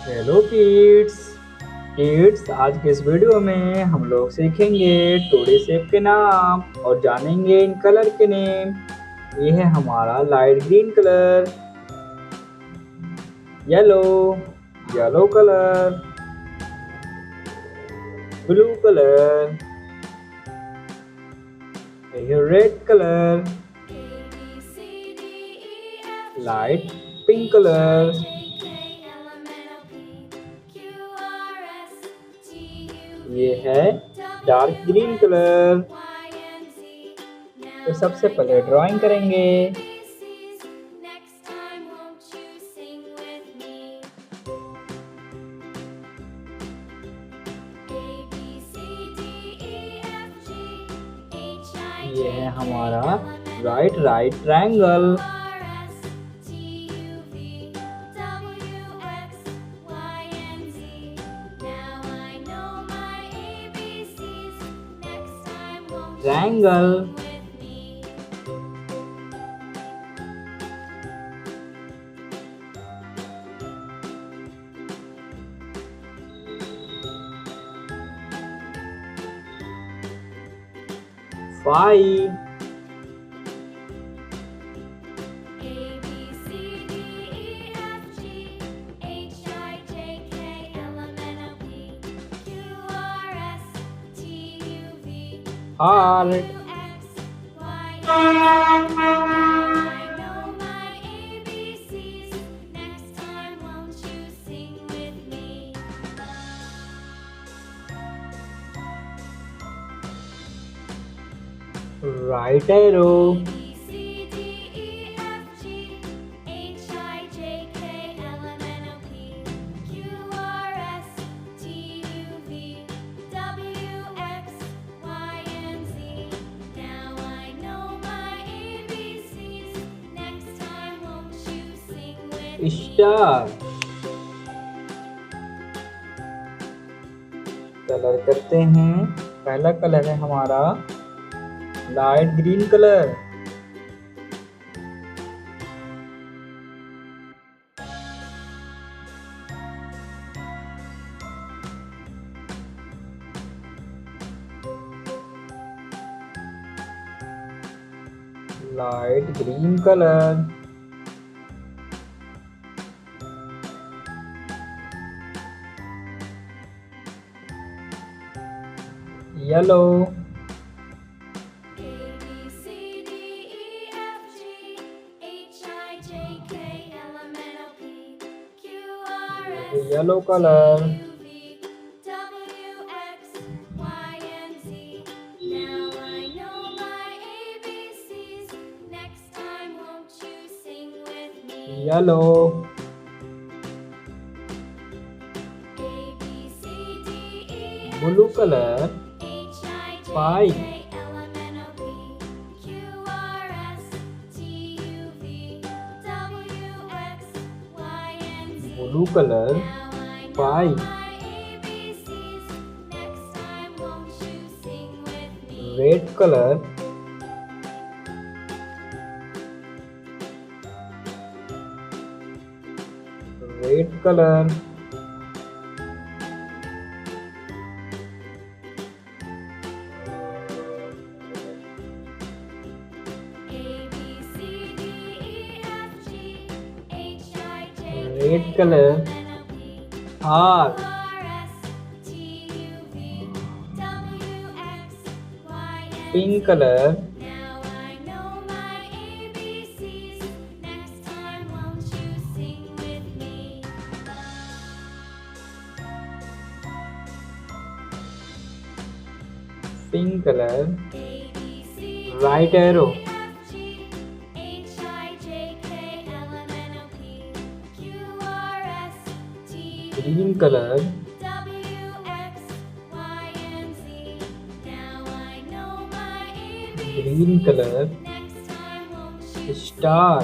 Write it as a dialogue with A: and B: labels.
A: Hello kids आज के इस वीडियो में हम लोग सीखेंगे टोड़ी शेप के नाम और जानेंगे इन कलर के नेम। ये है हमारा light green colour, yellow yellow colour, blue colour, ये red colour, light pink colour, ये है डार्क ग्रीन कलर। तो सबसे पहले ड्राइंग करेंगे। ये है हमारा right triangle. Triangle, five, heart, right arrow, star. Colour करते हैं। पहला कलर है हमारा light green colour, light green colour, yellow, yellow colour, yellow, blue colour, five, blue colour, five, red colour, red colour, red colour, आर, pink colour, pink colour, right arrow, green colour, green colour, star,